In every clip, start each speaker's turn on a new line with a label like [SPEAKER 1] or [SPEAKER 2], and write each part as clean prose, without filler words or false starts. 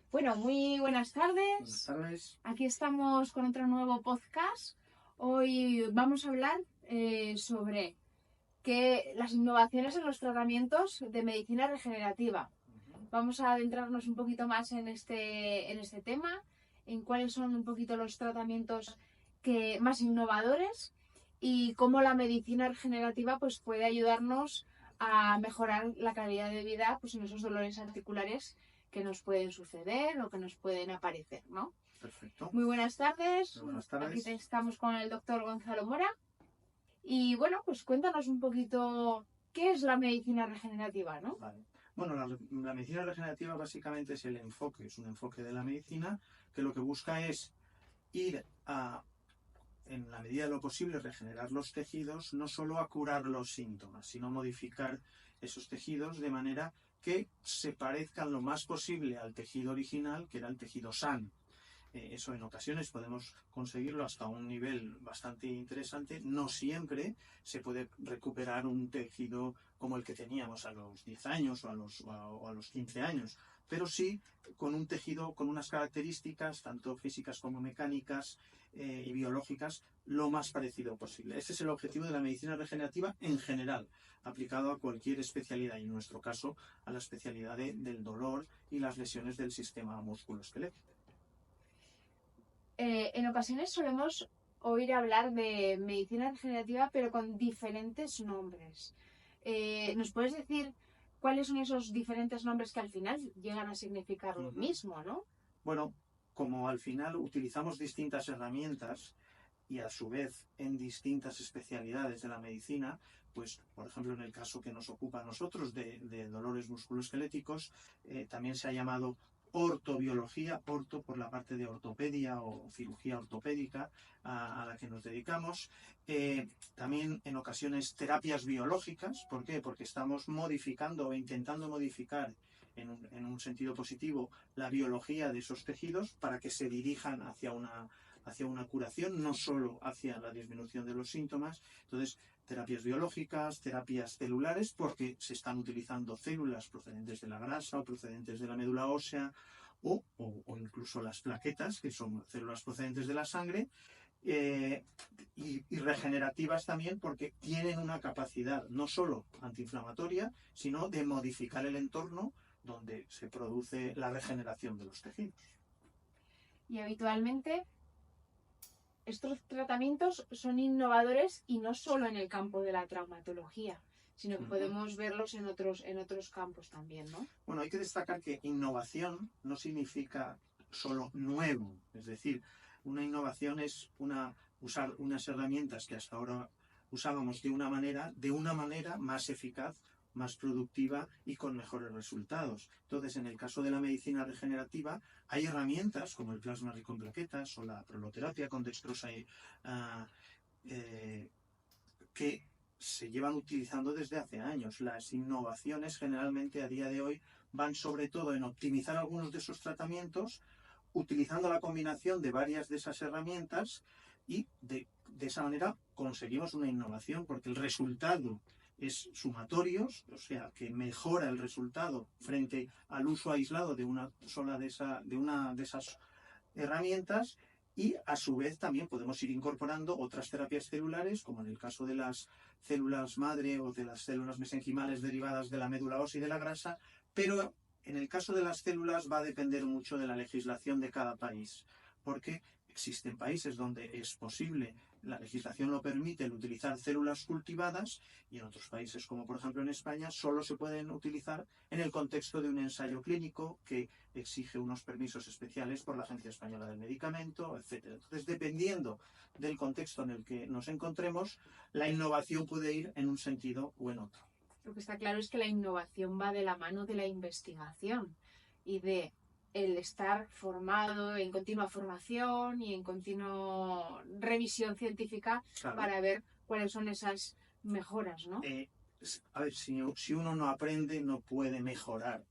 [SPEAKER 1] Bueno, muy buenas
[SPEAKER 2] Buenas
[SPEAKER 1] tardes.
[SPEAKER 2] tardes.
[SPEAKER 1] Aquí estamos con otro nuevo podcast. Hoy vamos a hablar sobre las innovaciones en los tratamientos de medicina regenerativa. Vamos a adentrarnos un poquito más en este tema, en cuáles son un poquito los tratamientos más innovadores y cómo la medicina regenerativa pues, puede ayudarnos a mejorar la calidad de vida pues, en esos dolores articulares que nos pueden suceder o que nos pueden aparecer, ¿no?
[SPEAKER 2] Perfecto.
[SPEAKER 1] Muy buenas tardes.
[SPEAKER 2] Muy buenas
[SPEAKER 1] Aquí
[SPEAKER 2] tardes.
[SPEAKER 1] estamos con el doctor Gonzalo Mora. Y bueno, pues cuéntanos un poquito qué es la medicina regenerativa, ¿no?
[SPEAKER 2] Vale. Bueno, la medicina regenerativa básicamente es es un enfoque de la medicina que lo que busca es ir a, en la medida de lo posible, regenerar los tejidos, no solo a curar los síntomas, sino modificar esos tejidos de manera que se parezcan lo más posible al tejido original, que era el tejido sano. Eso en ocasiones podemos conseguirlo hasta un nivel bastante interesante. No siempre se puede recuperar un tejido como el que teníamos a los 10 años o a los 15 años, pero sí con un tejido con unas características, tanto físicas como mecánicas y biológicas, lo más parecido posible. Ese es el objetivo de la medicina regenerativa en general, aplicado a cualquier especialidad y en nuestro caso a la especialidad del dolor y las lesiones del sistema musculoesquelético.
[SPEAKER 1] En ocasiones solemos oír hablar de medicina regenerativa, pero con diferentes nombres. ¿Nos puedes decir cuáles son esos diferentes nombres que al final llegan a significar lo mismo, ¿no?
[SPEAKER 2] Bueno, como al final utilizamos distintas herramientas y a su vez en distintas especialidades de la medicina, pues por ejemplo en el caso que nos ocupa a nosotros de dolores musculoesqueléticos, también se ha llamado ortobiología, orto por la parte de ortopedia o cirugía ortopédica a la que nos dedicamos. También en ocasiones terapias biológicas, ¿por qué? Porque estamos modificando o intentando modificar en un sentido positivo la biología de esos tejidos para que se dirijan hacia una curación, no solo hacia la disminución de los síntomas. Entonces, terapias biológicas, terapias celulares, porque se están utilizando células procedentes de la grasa o procedentes de la médula ósea o incluso las plaquetas, que son células procedentes de la sangre, y regenerativas también porque tienen una capacidad no solo antiinflamatoria, sino de modificar el entorno donde se produce la regeneración de los tejidos.
[SPEAKER 1] Y habitualmente estos tratamientos son innovadores y no solo en el campo de la traumatología, sino que podemos verlos en otros campos también, ¿no?
[SPEAKER 2] Bueno, hay que destacar que innovación no significa solo nuevo, es decir, una innovación es usar unas herramientas que hasta ahora usábamos de una manera más eficaz, más productiva y con mejores resultados. Entonces, en el caso de la medicina regenerativa, hay herramientas como el plasma rico en plaquetas o la proloterapia con dextrosa que se llevan utilizando desde hace años. Las innovaciones generalmente a día de hoy van sobre todo en optimizar algunos de esos tratamientos, utilizando la combinación de varias de esas herramientas y de esa manera conseguimos una innovación porque el resultado es sumatorio, o sea, que mejora el resultado frente al uso aislado de una sola de una de esas herramientas y a su vez también podemos ir incorporando otras terapias celulares, como en el caso de las células madre o de las células mesenquimales derivadas de la médula ósea y de la grasa, pero en el caso de las células va a depender mucho de la legislación de cada país, porque existen países donde es posible, la legislación lo permite, el utilizar células cultivadas y en otros países, como por ejemplo en España, solo se pueden utilizar en el contexto de un ensayo clínico que exige unos permisos especiales por la Agencia Española del Medicamento, etc. Entonces, dependiendo del contexto en el que nos encontremos, la innovación puede ir en un sentido o en otro.
[SPEAKER 1] Lo que está claro es que la innovación va de la mano de la investigación y de el estar formado en continua formación y en continua revisión científica, claro, para ver cuáles son esas mejoras, ¿no?
[SPEAKER 2] A ver, si uno no aprende, no puede mejorar.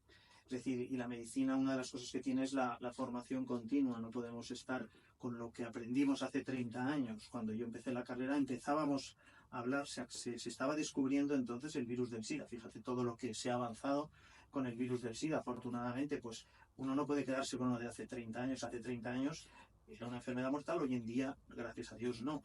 [SPEAKER 2] Es decir, y la medicina, una de las cosas que tiene es la formación continua. No podemos estar con lo que aprendimos hace 30 años. Cuando yo empecé la carrera empezábamos a hablar, se estaba descubriendo entonces el virus del SIDA. Fíjate todo lo que se ha avanzado con el virus del SIDA. Afortunadamente, pues uno no puede quedarse con lo de hace 30 años. Hace 30 años era una enfermedad mortal, hoy en día, gracias a Dios, no.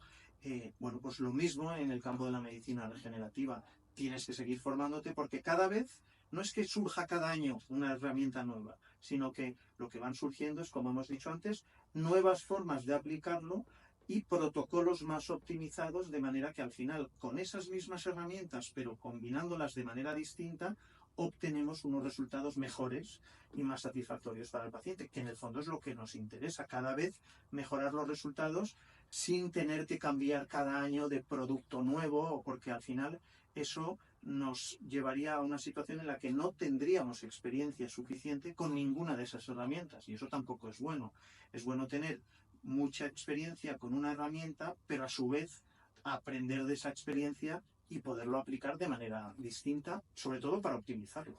[SPEAKER 2] Bueno, pues lo mismo en el campo de la medicina regenerativa. Tienes que seguir formándote porque cada vez, no es que surja cada año una herramienta nueva, sino que lo que van surgiendo es, como hemos dicho antes, nuevas formas de aplicarlo y protocolos más optimizados, de manera que al final, con esas mismas herramientas, pero combinándolas de manera distinta, obtenemos unos resultados mejores y más satisfactorios para el paciente, que en el fondo es lo que nos interesa, cada vez mejorar los resultados sin tener que cambiar cada año de producto nuevo, porque al final eso nos llevaría a una situación en la que no tendríamos experiencia suficiente con ninguna de esas herramientas, y eso tampoco es bueno. Es bueno tener mucha experiencia con una herramienta, pero a su vez aprender de esa experiencia y poderlo aplicar de manera distinta, sobre todo para optimizarlo.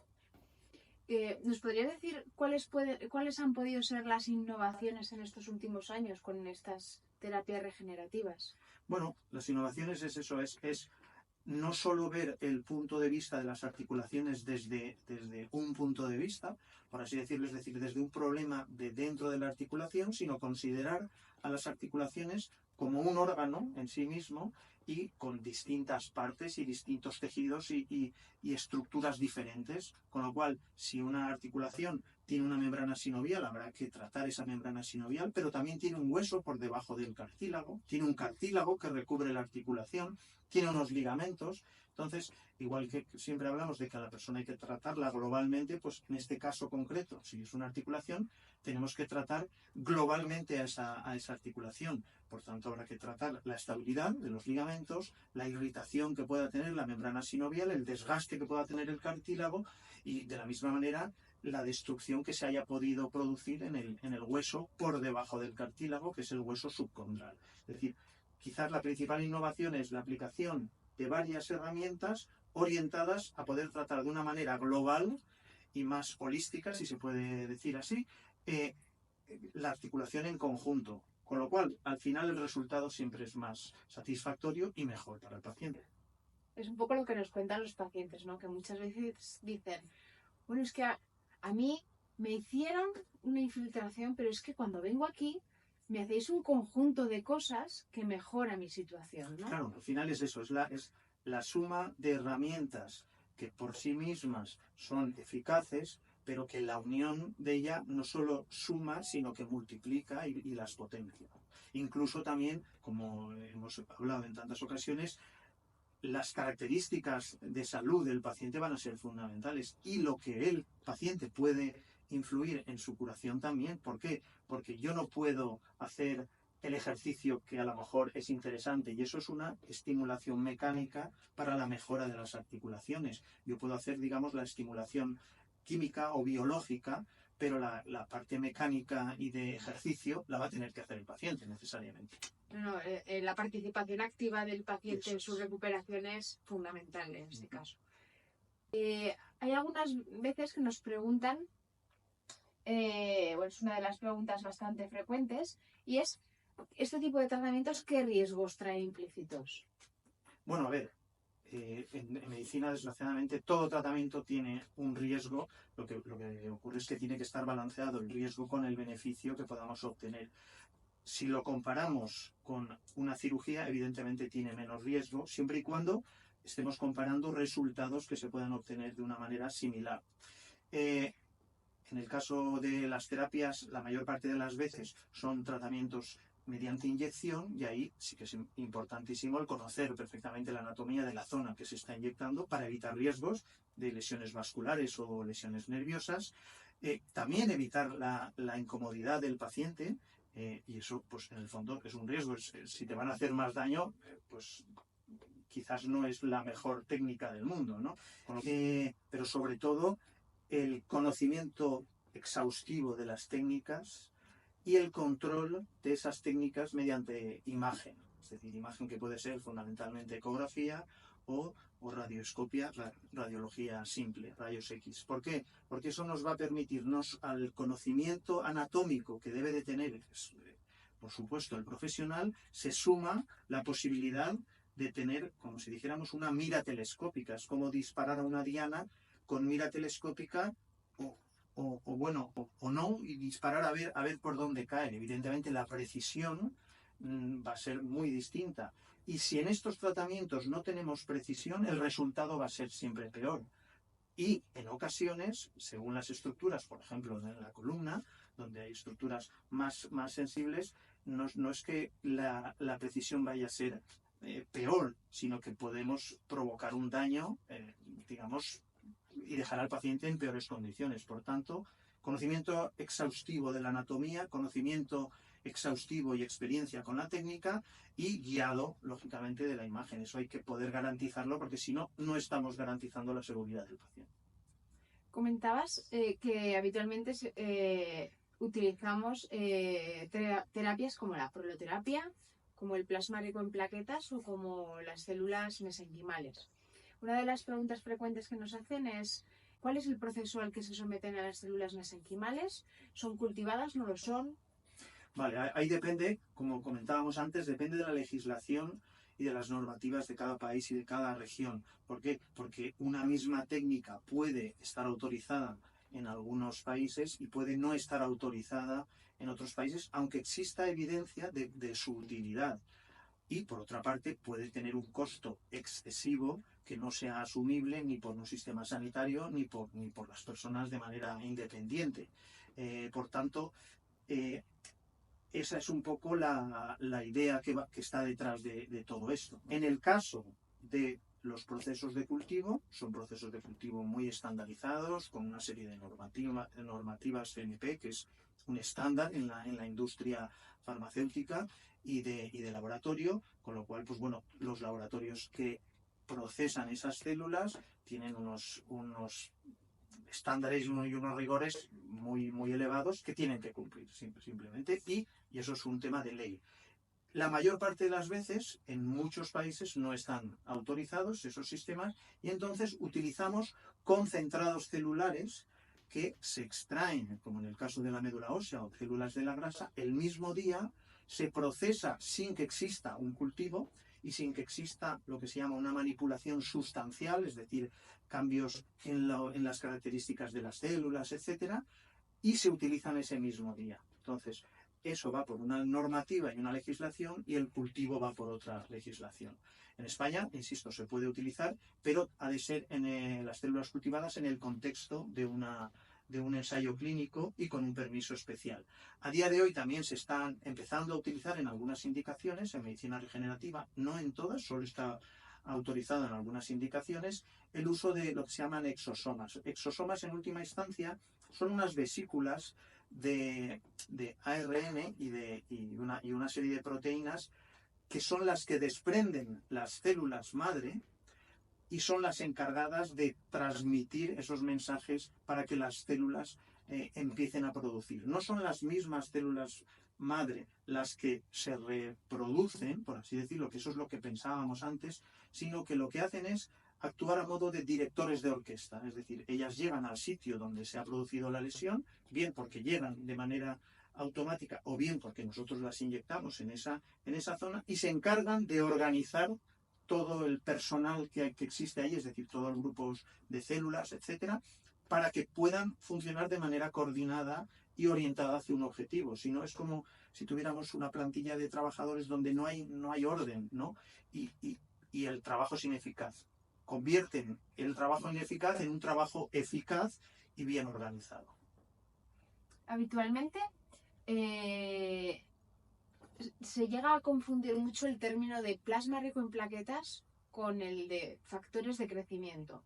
[SPEAKER 1] ¿Nos podría decir cuáles han podido ser las innovaciones en estos últimos años con estas terapias regenerativas?
[SPEAKER 2] Bueno, las innovaciones es eso, es no solo ver el punto de vista de las articulaciones desde un punto de vista, por así decirlo, es decir, desde un problema de dentro de la articulación, sino considerar a las articulaciones como un órgano en sí mismo y con distintas partes y distintos tejidos y estructuras diferentes, con lo cual, si una articulación tiene una membrana sinovial, habrá que tratar esa membrana sinovial, pero también tiene un hueso por debajo del cartílago, tiene un cartílago que recubre la articulación, tiene unos ligamentos. Entonces, igual que siempre hablamos de que a la persona hay que tratarla globalmente, pues en este caso concreto, si es una articulación, tenemos que tratar globalmente a esa articulación. Por tanto, habrá que tratar la estabilidad de los ligamentos, la irritación que pueda tener la membrana sinovial, el desgaste que pueda tener el cartílago y, de la misma manera, la destrucción que se haya podido producir en el hueso por debajo del cartílago, que es el hueso subcondral. Es decir, quizás la principal innovación es la aplicación de varias herramientas orientadas a poder tratar de una manera global y más holística, si se puede decir así, la articulación en conjunto, con lo cual al final el resultado siempre es más satisfactorio y mejor para el paciente.
[SPEAKER 1] Es un poco lo que nos cuentan los pacientes, ¿no? Que muchas veces dicen, bueno, es que a mí me hicieron una infiltración, pero es que cuando vengo aquí me hacéis un conjunto de cosas que mejora mi situación, ¿no?
[SPEAKER 2] Claro, al final es eso, es la suma de herramientas que por sí mismas son eficaces, pero que la unión de ella no solo suma, sino que multiplica y las potencia. Incluso también, como hemos hablado en tantas ocasiones, las características de salud del paciente van a ser fundamentales y lo que el paciente puede influir en su curación también. ¿Por qué? Porque yo no puedo hacer el ejercicio que a lo mejor es interesante y eso es una estimulación mecánica para la mejora de las articulaciones. Yo puedo hacer, digamos, la estimulación química o biológica, pero la parte mecánica y de ejercicio la va a tener que hacer el paciente necesariamente.
[SPEAKER 1] No, la participación activa del paciente en su recuperación es fundamental en este caso. Hay algunas veces que nos preguntan, bueno, es una de las preguntas bastante frecuentes, y es, ¿este tipo de tratamientos qué riesgos trae implícitos?
[SPEAKER 2] Bueno, a ver, en medicina, desgraciadamente, todo tratamiento tiene un riesgo. Lo que ocurre es que tiene que estar balanceado el riesgo con el beneficio que podamos obtener. Si lo comparamos con una cirugía, evidentemente tiene menos riesgo, siempre y cuando estemos comparando resultados que se puedan obtener de una manera similar. En el caso de las terapias, la mayor parte de las veces son tratamientos mediante inyección y ahí sí que es importantísimo el conocer perfectamente la anatomía de la zona que se está inyectando para evitar riesgos de lesiones vasculares o lesiones nerviosas. También evitar la incomodidad del paciente. Y eso, pues en el fondo, es un riesgo. Si te van a hacer más daño, pues quizás no es la mejor técnica del mundo, ¿no? Pero sobre todo, el conocimiento exhaustivo de las técnicas y el control de esas técnicas mediante imagen. Es decir, imagen que puede ser fundamentalmente ecografía o radioscopia, radiología simple, rayos X. ¿Por qué? Porque eso nos va a permitirnos al conocimiento anatómico que debe de tener, por supuesto, el profesional, se suma la posibilidad de tener, como si dijéramos, una mira telescópica. Es como disparar a una diana con mira telescópica o no, y disparar a ver por dónde cae. Evidentemente la precisión va a ser muy distinta. Y si en estos tratamientos no tenemos precisión, el resultado va a ser siempre peor. Y en ocasiones, según las estructuras, por ejemplo, en la columna, donde hay estructuras más sensibles, no es que la precisión vaya a ser peor, sino que podemos provocar un daño, digamos, y dejar al paciente en peores condiciones. Por tanto, conocimiento exhaustivo de la anatomía, conocimiento exhaustivo y experiencia con la técnica y guiado, lógicamente, de la imagen. Eso hay que poder garantizarlo porque si no, no estamos garantizando la seguridad del paciente.
[SPEAKER 1] Comentabas que habitualmente utilizamos terapias como la proloterapia, como el plasma rico en plaquetas o como las células mesenquimales. Una de las preguntas frecuentes que nos hacen es ¿cuál es el proceso al que se someten a las células mesenquimales? ¿Son cultivadas? ¿No lo son?
[SPEAKER 2] Vale, ahí depende, como comentábamos antes, depende de la legislación y de las normativas de cada país y de cada región. ¿Por qué? Porque una misma técnica puede estar autorizada en algunos países y puede no estar autorizada en otros países, aunque exista evidencia de su utilidad. Y, por otra parte, puede tener un costo excesivo que no sea asumible ni por un sistema sanitario ni por las personas de manera independiente. Por tanto, esa es un poco la idea que está detrás de todo esto. En el caso de los procesos de cultivo, son procesos de cultivo muy estandarizados, con una serie de normativas CNP, que es un estándar en la industria farmacéutica y de laboratorio, con lo cual, pues bueno, los laboratorios que procesan esas células tienen unos estándares y unos rigores muy elevados que tienen que cumplir simplemente y eso es un tema de ley. La mayor parte de las veces en muchos países no están autorizados esos sistemas y entonces utilizamos concentrados celulares que se extraen, como en el caso de la médula ósea o células de la grasa, el mismo día se procesa sin que exista un cultivo y sin que exista lo que se llama una manipulación sustancial, es decir, cambios en las características de las células, etcétera, y se utilizan ese mismo día. Entonces, eso va por una normativa y una legislación y el cultivo va por otra legislación. En España, insisto, se puede utilizar, pero ha de ser en las células cultivadas en el contexto de un ensayo clínico y con un permiso especial. A día de hoy también se están empezando a utilizar en algunas indicaciones, en medicina regenerativa, no en todas, solo está autorizado en algunas indicaciones, el uso de lo que se llaman exosomas. Exosomas, en última instancia, son unas vesículas de ARN y una serie de proteínas que son las que desprenden las células madre y son las encargadas de transmitir esos mensajes para que las células empiecen a producir. No son las mismas células madre las que se reproducen, por así decirlo, que eso es lo que pensábamos antes, sino que lo que hacen es actuar a modo de directores de orquesta, es decir, ellas llegan al sitio donde se ha producido la lesión, bien porque llegan de manera automática o bien porque nosotros las inyectamos en esa zona y se encargan de organizar todo el personal que existe ahí, es decir, todos los grupos de células, etcétera, para que puedan funcionar de manera coordinada y orientada hacia un objetivo. Si no, es como si tuviéramos una plantilla de trabajadores donde no hay orden, ¿no? Y el trabajo es ineficaz. Convierten el trabajo ineficaz en un trabajo eficaz y bien organizado.
[SPEAKER 1] Habitualmente se llega a confundir mucho el término de plasma rico en plaquetas con el de factores de crecimiento.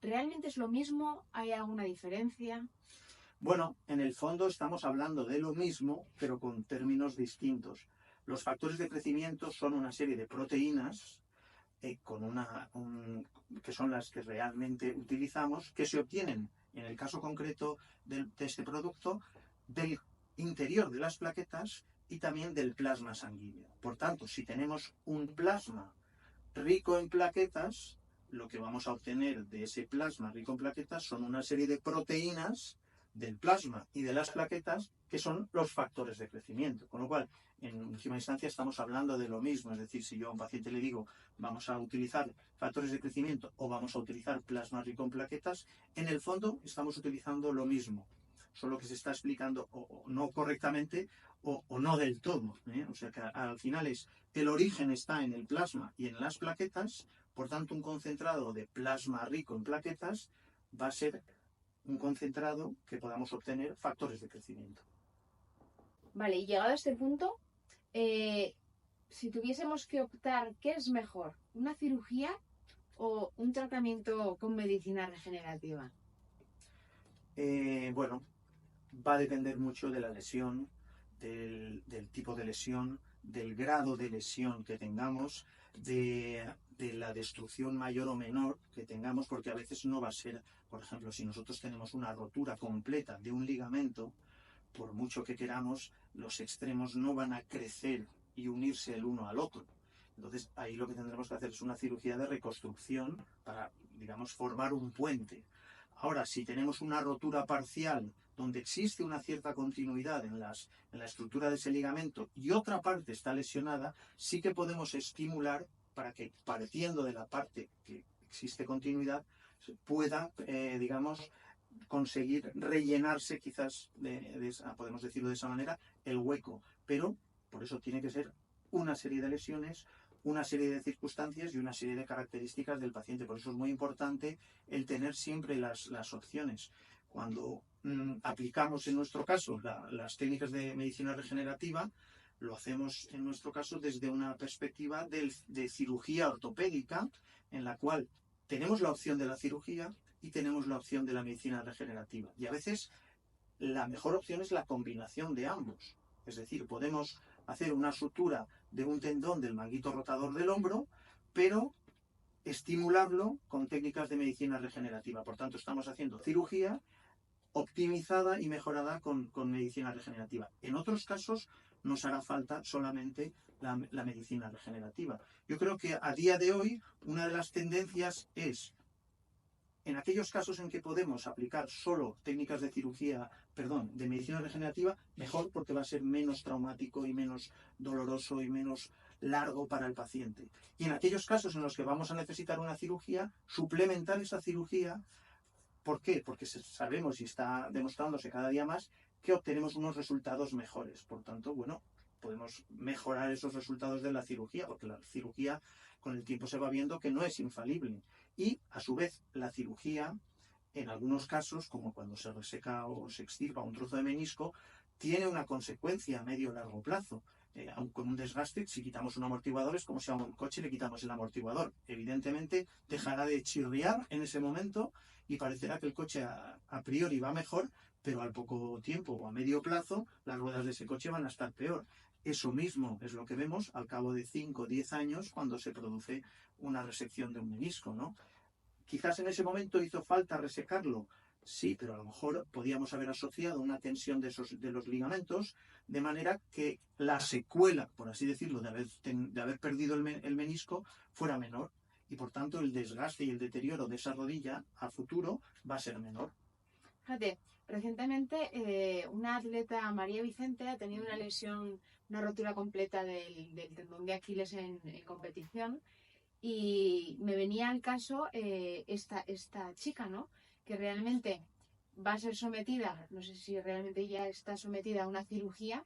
[SPEAKER 1] ¿Realmente es lo mismo? ¿Hay alguna diferencia?
[SPEAKER 2] Bueno, en el fondo estamos hablando de lo mismo, pero con términos distintos. Los factores de crecimiento son una serie de proteínas que son las que realmente utilizamos, que se obtienen, en el caso concreto de este producto, del interior de las plaquetas y también del plasma sanguíneo. Por tanto, si tenemos un plasma rico en plaquetas, lo que vamos a obtener de ese plasma rico en plaquetas son una serie de proteínas del plasma y de las plaquetas que son los factores de crecimiento. Con lo cual, en última instancia estamos hablando de lo mismo. Es decir, si yo a un paciente le digo vamos a utilizar factores de crecimiento o vamos a utilizar plasma rico en plaquetas, en el fondo estamos utilizando lo mismo. solo que se está explicando o no correctamente o no del todo, ¿eh? O sea que al final el origen está en el plasma y en las plaquetas, por tanto un concentrado de plasma rico en plaquetas va a ser un concentrado que podamos obtener factores de crecimiento.
[SPEAKER 1] Vale, y llegado a este punto, si tuviésemos que optar, ¿qué es mejor? ¿Una cirugía o un tratamiento con medicina regenerativa?
[SPEAKER 2] Bueno, va a depender mucho de la lesión, del tipo de lesión, del grado de lesión que tengamos, de la destrucción mayor o menor que tengamos, porque a veces no va a ser, por ejemplo, si nosotros tenemos una rotura completa de un ligamento, por mucho que queramos, los extremos no van a crecer y unirse el uno al otro. Entonces, ahí lo que tendremos que hacer es una cirugía de reconstrucción para, digamos, formar un puente. Ahora, si tenemos una rotura parcial donde existe una cierta continuidad en la estructura de ese ligamento y otra parte está lesionada, sí que podemos estimular para que, partiendo de la parte que existe continuidad, pueda, digamos, conseguir rellenarse quizás, podemos decirlo de esa manera, el hueco. Pero por eso tiene que ser una serie de lesiones, una serie de circunstancias y una serie de características del paciente. Por eso es muy importante el tener siempre las opciones. Cuando aplicamos en nuestro caso las técnicas de medicina regenerativa, lo hacemos en nuestro caso desde una perspectiva de cirugía ortopédica, en la cual tenemos la opción de la cirugía y tenemos la opción de la medicina regenerativa. Y a veces la mejor opción es la combinación de ambos. Es decir, podemos hacer una sutura de un tendón del manguito rotador del hombro, pero estimularlo con técnicas de medicina regenerativa. Por tanto, estamos haciendo cirugía optimizada y mejorada con medicina regenerativa. En otros casos nos hará falta solamente la medicina regenerativa. Yo creo que a día de hoy una de las tendencias es, en aquellos casos en que podemos aplicar solo técnicas de de medicina regenerativa, mejor, porque va a ser menos traumático y menos doloroso y menos largo para el paciente. Y en aquellos casos en los que vamos a necesitar una cirugía, suplementar esa cirugía. ¿Por qué? Porque sabemos y está demostrándose cada día más que obtenemos unos resultados mejores. Por tanto, bueno, podemos mejorar esos resultados de la cirugía, porque la cirugía con el tiempo se va viendo que no es infalible. Y, a su vez, la cirugía, en algunos casos, como cuando se reseca o se extirpa un trozo de menisco, tiene una consecuencia a medio o largo plazo. Aun con un desgaste, si quitamos un amortiguador, es como si a un coche le quitamos el amortiguador. Evidentemente, dejará de chirriar en ese momento y parecerá que el coche a priori va mejor, pero al poco tiempo o a medio plazo, las ruedas de ese coche van a estar peor. Eso mismo es lo que vemos al cabo de 5 o 10 años cuando se produce una resección de un menisco, ¿no? Quizás en ese momento hizo falta resecarlo, sí, pero a lo mejor podíamos haber asociado una tensión de los ligamentos, de manera que la secuela, por así decirlo, de haber perdido el menisco fuera menor, y por tanto el desgaste y el deterioro de esa rodilla a futuro va a ser menor.
[SPEAKER 1] Fíjate, recientemente una atleta, María Vicente, ha tenido una lesión, una rotura completa del tendón de Aquiles en competición, y me venía al caso esta chica, ¿no? Que realmente va a ser sometida, no sé si realmente ya está sometida a una cirugía,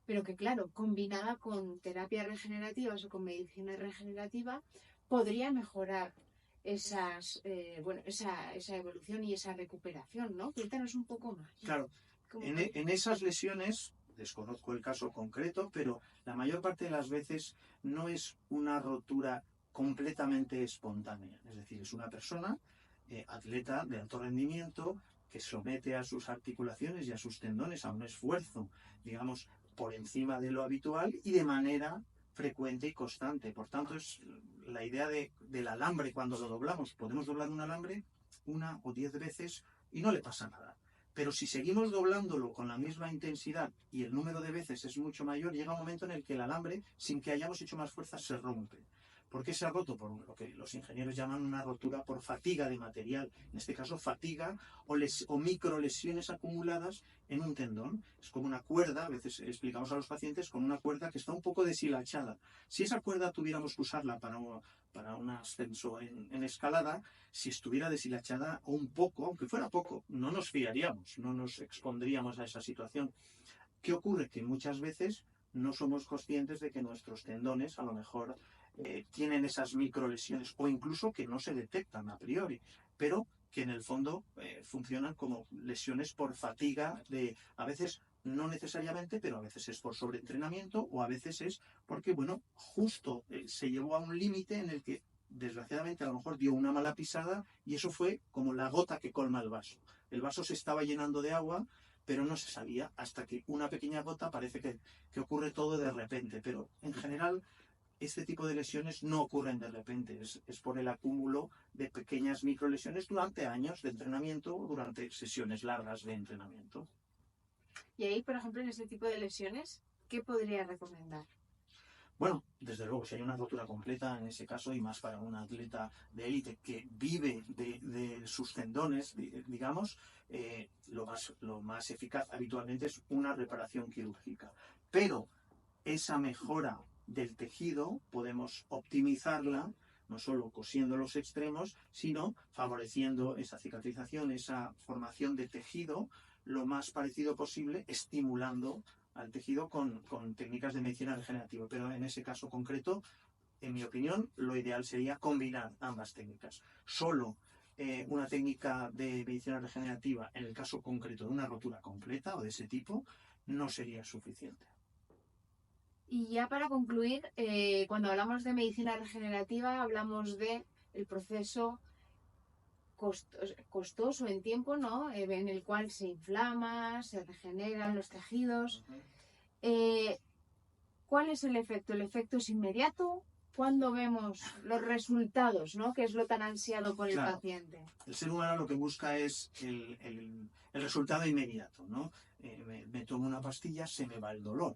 [SPEAKER 1] pero que claro, combinada con terapias regenerativas o con medicina regenerativa, podría mejorar esa evolución y esa recuperación, ¿no? Cuéntanos un poco más.
[SPEAKER 2] Claro, en esas lesiones, desconozco el caso concreto, pero la mayor parte de las veces no es una rotura completamente espontánea. Es decir, es una persona, atleta de alto rendimiento, que somete a sus articulaciones y a sus tendones a un esfuerzo, digamos, por encima de lo habitual y de manera frecuente y constante. Por tanto, es la idea del alambre cuando lo doblamos. Podemos doblar un alambre 1 o 10 veces y no le pasa nada. Pero si seguimos doblándolo con la misma intensidad y el número de veces es mucho mayor, llega un momento en el que el alambre, sin que hayamos hecho más fuerza, se rompe. ¿Por qué se ha roto? Por lo que los ingenieros llaman una rotura por fatiga de material. En este caso, fatiga o microlesiones acumuladas en un tendón. Es como una cuerda, a veces explicamos a los pacientes, con una cuerda que está un poco deshilachada. Si esa cuerda tuviéramos que usarla para un ascenso en escalada, si estuviera deshilachada un poco, aunque fuera poco, no nos fiaríamos, no nos expondríamos a esa situación. ¿Qué ocurre? Que muchas veces no somos conscientes de que nuestros tendones a lo mejor tienen esas microlesiones o incluso que no se detectan a priori, pero que en el fondo funcionan como lesiones por fatiga, a veces no necesariamente, pero a veces es por sobreentrenamiento o a veces es porque, bueno, justo se llevó a un límite en el que desgraciadamente a lo mejor dio una mala pisada y eso fue como la gota que colma el vaso. El vaso se estaba llenando de agua, pero no se sabía hasta que una pequeña gota parece que ocurre todo de repente, pero en general este tipo de lesiones no ocurren de repente, es por el acúmulo de pequeñas microlesiones durante años de entrenamiento o durante sesiones largas de entrenamiento.
[SPEAKER 1] Y ahí, por ejemplo, en este tipo de lesiones, ¿qué podría recomendar?
[SPEAKER 2] Bueno, desde luego, si hay una rotura completa en ese caso, y más para un atleta de élite que vive de sus tendones, digamos, lo más eficaz habitualmente es una reparación quirúrgica. Pero esa mejora del tejido podemos optimizarla, no solo cosiendo los extremos, sino favoreciendo esa cicatrización, esa formación de tejido lo más parecido posible, estimulando al tejido con técnicas de medicina regenerativa. Pero en ese caso concreto, en mi opinión, lo ideal sería combinar ambas técnicas. Solo una técnica de medicina regenerativa, en el caso concreto de una rotura completa o de ese tipo, no sería suficiente.
[SPEAKER 1] Y ya para concluir, cuando hablamos de medicina regenerativa, hablamos de el proceso costoso en tiempo, ¿no? En el cual se inflama, se regeneran los tejidos. ¿Cuál es el efecto? ¿El efecto es inmediato? ¿Cuándo vemos los resultados, ¿no? Que es lo tan ansiado por el paciente.
[SPEAKER 2] El ser humano lo que busca es el resultado inmediato, ¿no? Me tomo una pastilla, se me va el dolor.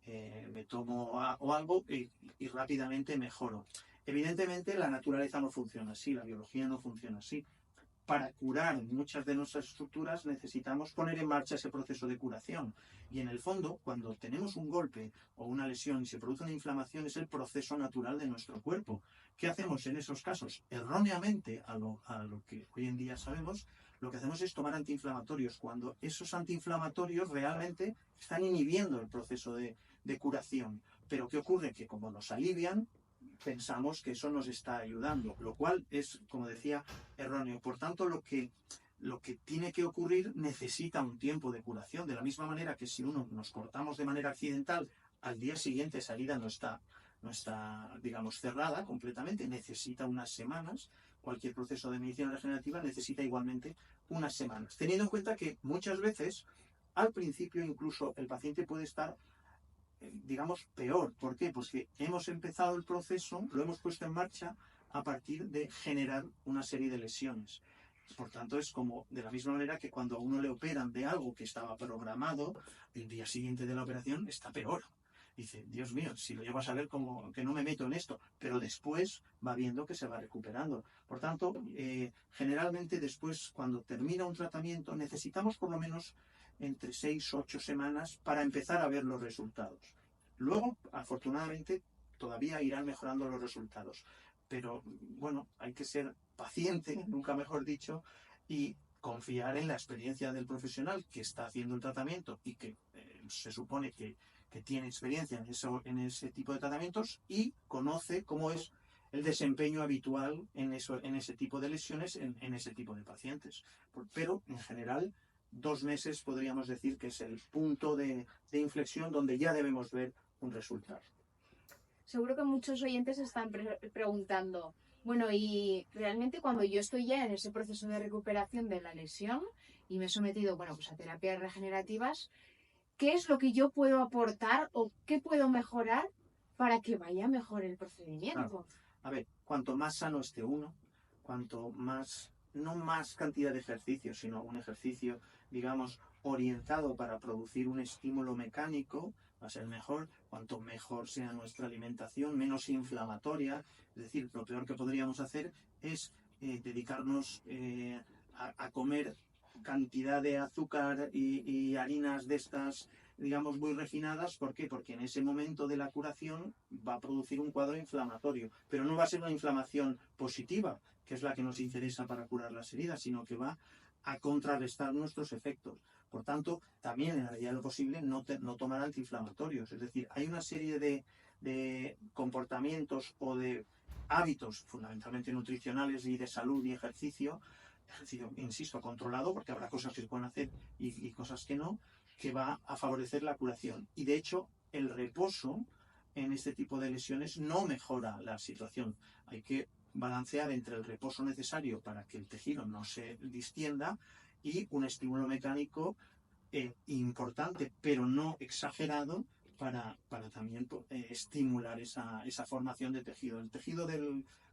[SPEAKER 2] Me tomo algo y rápidamente mejoro. Evidentemente la naturaleza no funciona así, la biología no funciona así. Para curar muchas de nuestras estructuras necesitamos poner en marcha ese proceso de curación. Y en el fondo, cuando tenemos un golpe o una lesión y se produce una inflamación, es el proceso natural de nuestro cuerpo. ¿Qué hacemos en esos casos? Erróneamente, a lo que hoy en día sabemos, lo que hacemos es tomar antiinflamatorios, cuando esos antiinflamatorios realmente están inhibiendo el proceso de curación. Pero ¿qué ocurre? Que como nos alivian, pensamos que eso nos está ayudando, lo cual es, como decía, erróneo. Por tanto, lo que tiene que ocurrir necesita un tiempo de curación, de la misma manera que si nos cortamos de manera accidental, al día siguiente esa herida no está, digamos, cerrada completamente, necesita unas semanas. Cualquier proceso de medicina regenerativa necesita igualmente unas semanas. Teniendo en cuenta que muchas veces, al principio incluso el paciente puede estar digamos, peor. ¿Por qué? Pues que hemos empezado el proceso, lo hemos puesto en marcha a partir de generar una serie de lesiones. Por tanto, es como de la misma manera que cuando a uno le operan de algo que estaba programado, el día siguiente de la operación está peor. Dice, Dios mío, si lo llevo a saber como que no me meto en esto, pero después va viendo que se va recuperando. Por tanto, generalmente después, cuando termina un tratamiento, necesitamos por lo menos entre 6 o 8 semanas para empezar a ver los resultados. Luego, afortunadamente, todavía irán mejorando los resultados. Pero, bueno, hay que ser paciente, nunca mejor dicho, y confiar en la experiencia del profesional que está haciendo el tratamiento y que se supone que tiene experiencia en ese tipo de tratamientos y conoce cómo es el desempeño habitual en ese tipo de lesiones, en ese tipo de pacientes. Pero, en general, 2 meses podríamos decir que es el punto de inflexión donde ya debemos ver un resultado.
[SPEAKER 1] Seguro que muchos oyentes están preguntando, bueno, y realmente cuando yo estoy ya en ese proceso de recuperación de la lesión y me he sometido, bueno, pues a terapias regenerativas, ¿qué es lo que yo puedo aportar o qué puedo mejorar para que vaya mejor el procedimiento?
[SPEAKER 2] Claro. A ver, cuanto más sano esté uno, cuanto más, no más cantidad de ejercicio, sino un ejercicio, digamos, orientado para producir un estímulo mecánico, va a ser mejor. Cuanto mejor sea nuestra alimentación, menos inflamatoria. Es decir, lo peor que podríamos hacer es dedicarnos a comer cantidad de azúcar y harinas de estas, digamos, muy refinadas. ¿Por qué? Porque en ese momento de la curación va a producir un cuadro inflamatorio, pero no va a ser una inflamación positiva, que es la que nos interesa para curar las heridas, sino que va a contrarrestar nuestros efectos. Por tanto, también en la medida de lo posible no tomar antiinflamatorios. Es decir, hay una serie de comportamientos o de hábitos, fundamentalmente nutricionales y de salud y ejercicio, insisto, controlado, porque habrá cosas que se pueden hacer y cosas que no, que va a favorecer la curación. Y de hecho, el reposo en este tipo de lesiones no mejora la situación. Hay que balancear entre el reposo necesario para que el tejido no se distienda y un estímulo mecánico importante, pero no exagerado, para también estimular esa formación de tejido. El tejido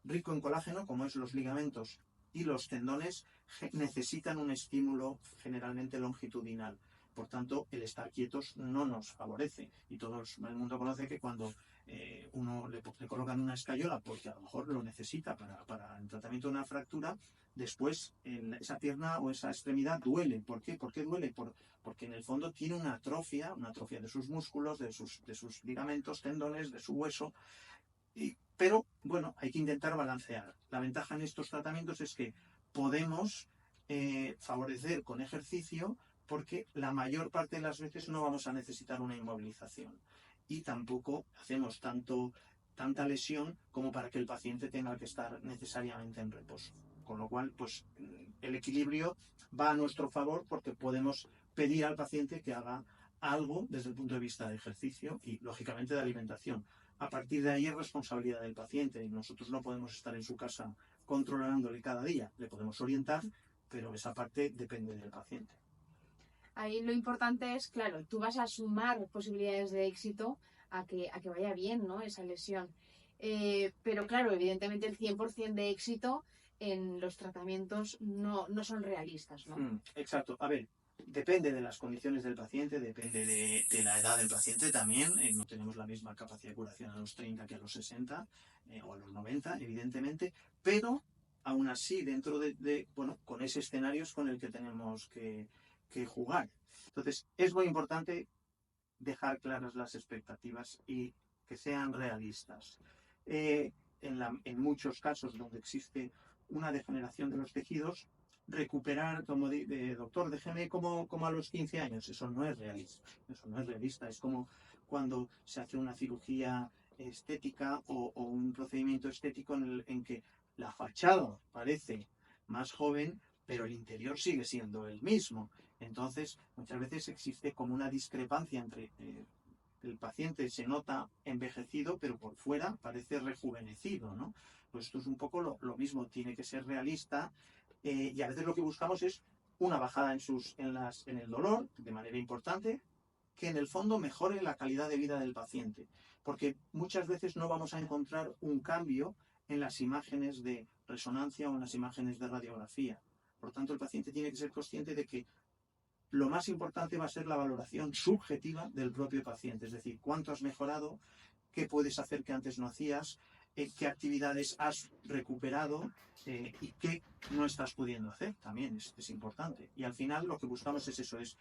[SPEAKER 2] rico en colágeno, como es los ligamentos y los tendones, necesitan un estímulo generalmente longitudinal. Por tanto, el estar quietos no nos favorece. Y todo el mundo conoce que cuando uno le colocan una escayola, porque a lo mejor lo necesita para el tratamiento de una fractura, después esa pierna o esa extremidad duele. ¿Por qué? ¿Por qué duele? Porque en el fondo tiene una atrofia de sus músculos, de sus ligamentos, tendones, de su hueso. Pero, bueno, hay que intentar balancear. La ventaja en estos tratamientos es que podemos favorecer con ejercicio, porque la mayor parte de las veces no vamos a necesitar una inmovilización. Y tampoco hacemos tanta lesión como para que el paciente tenga que estar necesariamente en reposo. Con lo cual, pues, el equilibrio va a nuestro favor, porque podemos pedir al paciente que haga algo desde el punto de vista de ejercicio y, lógicamente, de alimentación. A partir de ahí es responsabilidad del paciente y nosotros no podemos estar en su casa controlándole cada día. Le podemos orientar, pero esa parte depende del paciente.
[SPEAKER 1] Ahí lo importante es, claro, tú vas a sumar posibilidades de éxito a que vaya bien, ¿no?, esa lesión. Pero claro, evidentemente el 100% de éxito en los tratamientos no son realistas, ¿no?
[SPEAKER 2] Exacto. A ver, depende de las condiciones del paciente, depende de la edad del paciente también. No tenemos la misma capacidad de curación a los 30 que a los 60 o a los 90, evidentemente, pero aún así, dentro bueno, con ese escenario es con el que tenemos que jugar. Entonces, es muy importante dejar claras las expectativas y que sean realistas. En muchos casos donde existe una degeneración de los tejidos, recuperar, como doctor, déjeme como a los 15 años, eso no es realista. Eso no es realista. Es como cuando se hace una cirugía estética o un procedimiento estético en que la fachada parece más joven, pero el interior sigue siendo el mismo. Entonces, muchas veces existe como una discrepancia entre el paciente se nota envejecido, pero por fuera parece rejuvenecido, ¿no? Pues esto es un poco lo mismo, tiene que ser realista, y a veces lo que buscamos es una bajada en el dolor, de manera importante, que en el fondo mejore la calidad de vida del paciente, porque muchas veces no vamos a encontrar un cambio en las imágenes de resonancia o en las imágenes de radiografía. Por tanto, el paciente tiene que ser consciente de que lo más importante va a ser la valoración subjetiva del propio paciente, es decir, cuánto has mejorado, qué puedes hacer que antes no hacías, qué actividades has recuperado y qué no estás pudiendo hacer, también es importante. Y al final lo que buscamos es eso, es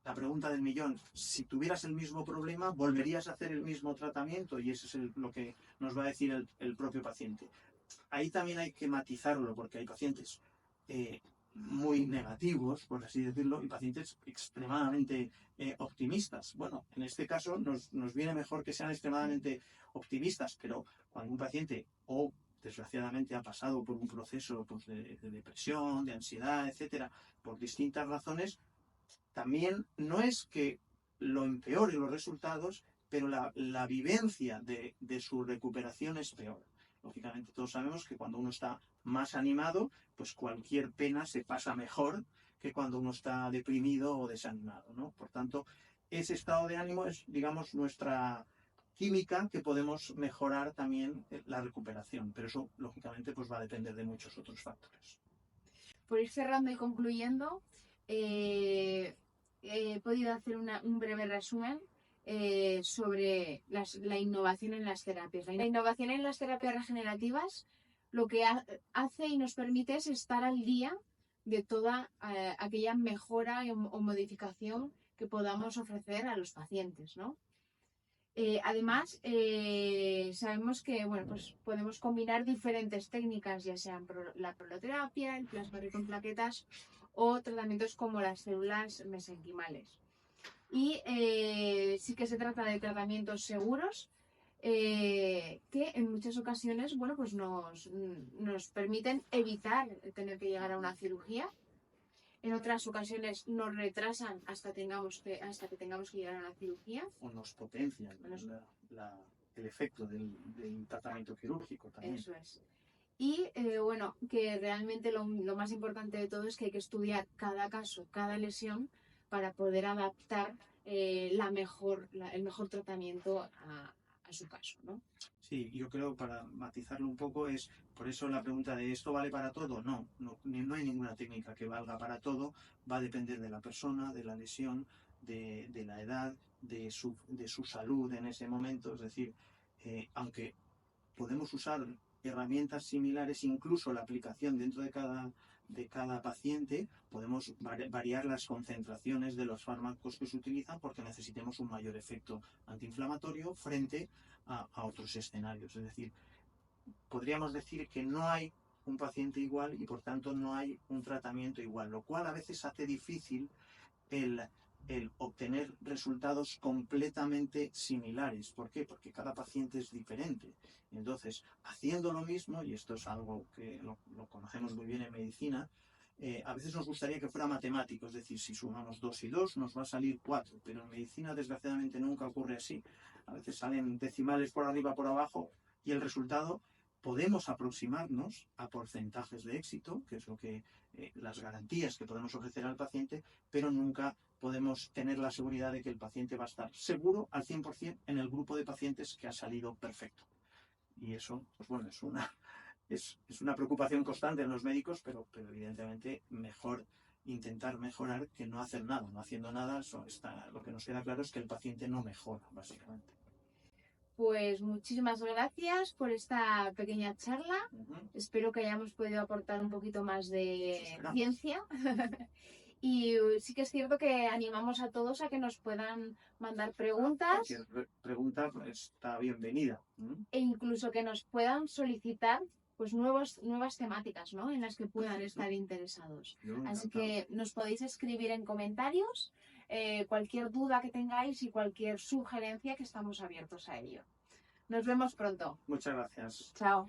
[SPEAKER 2] la pregunta del millón: si tuvieras el mismo problema, ¿volverías a hacer el mismo tratamiento? Y eso es lo que nos va a decir el propio paciente. Ahí también hay que matizarlo, porque hay pacientes muy negativos, por así decirlo, y pacientes extremadamente optimistas. Bueno, en este caso nos viene mejor que sean extremadamente optimistas, pero cuando un paciente, o desgraciadamente ha pasado por un proceso, pues, de depresión, de ansiedad, etcétera, por distintas razones, también no es que lo empeore los resultados, pero la vivencia de su recuperación es peor. Lógicamente, todos sabemos que cuando uno está más animado, pues cualquier pena se pasa mejor que cuando uno está deprimido o desanimado, ¿no? Por tanto, ese estado de ánimo es, digamos, nuestra química, que podemos mejorar también la recuperación, pero eso, lógicamente, pues va a depender de muchos otros factores.
[SPEAKER 1] Por ir cerrando y concluyendo, he podido hacer un breve resumen sobre la innovación en las terapias. La innovación en las terapias regenerativas lo que hace y nos permite es estar al día de toda aquella mejora o modificación que podamos ofrecer a los pacientes, ¿no? Además, sabemos que bueno, pues podemos combinar diferentes técnicas, ya sean la proloterapia, el plasma rico en plaquetas o tratamientos como las células mesenquimales. Y sí que se trata de tratamientos seguros que en muchas ocasiones bueno, pues nos permiten evitar tener que llegar a una cirugía. En otras ocasiones nos retrasan hasta que tengamos que llegar a una cirugía.
[SPEAKER 2] O nos potencian el efecto del tratamiento quirúrgico también.
[SPEAKER 1] Eso es. Y bueno, que realmente lo más importante de todo es que hay que estudiar cada caso, cada lesión, para poder adaptar el mejor tratamiento a su caso, ¿no?
[SPEAKER 2] Sí, yo creo, para matizarlo un poco, es por eso la pregunta de ¿esto vale para todo? No hay ninguna técnica que valga para todo, va a depender de la persona, de la lesión, de la edad, de su salud en ese momento. Es decir, aunque podemos usar herramientas similares, incluso la aplicación dentro de cada paciente, podemos variar las concentraciones de los fármacos que se utilizan porque necesitemos un mayor efecto antiinflamatorio frente a otros escenarios. Es decir, podríamos decir que no hay un paciente igual y por tanto no hay un tratamiento igual, lo cual a veces hace difícil el obtener resultados completamente similares. ¿Por qué? Porque cada paciente es diferente. Entonces, haciendo lo mismo, y esto es algo que lo conocemos muy bien en medicina, a veces nos gustaría que fuera matemático, es decir, si sumamos 2 y 2 nos va a salir 4, pero en medicina desgraciadamente nunca ocurre así. A veces salen decimales por arriba, por abajo, y el resultado podemos aproximarnos a porcentajes de éxito, que es lo que las garantías que podemos ofrecer al paciente, pero nunca podemos tener la seguridad de que el paciente va a estar seguro al 100% en el grupo de pacientes que ha salido perfecto. Y eso, pues bueno, es una preocupación constante en los médicos, pero evidentemente mejor intentar mejorar que no hacer nada. No haciendo nada, lo que nos queda claro es que el paciente no mejora, básicamente.
[SPEAKER 1] Pues muchísimas gracias por esta pequeña charla. Espero que hayamos podido aportar un poquito más de ciencia. Y sí que es cierto que animamos a todos a que nos puedan mandar preguntas.
[SPEAKER 2] Cualquier pregunta está bienvenida.
[SPEAKER 1] E incluso que nos puedan solicitar pues nuevas temáticas, ¿no?, en las que puedan estar interesados. Así que nos podéis escribir en comentarios cualquier duda que tengáis y cualquier sugerencia, que estamos abiertos a ello. Nos vemos pronto.
[SPEAKER 2] Muchas gracias.
[SPEAKER 1] Chao.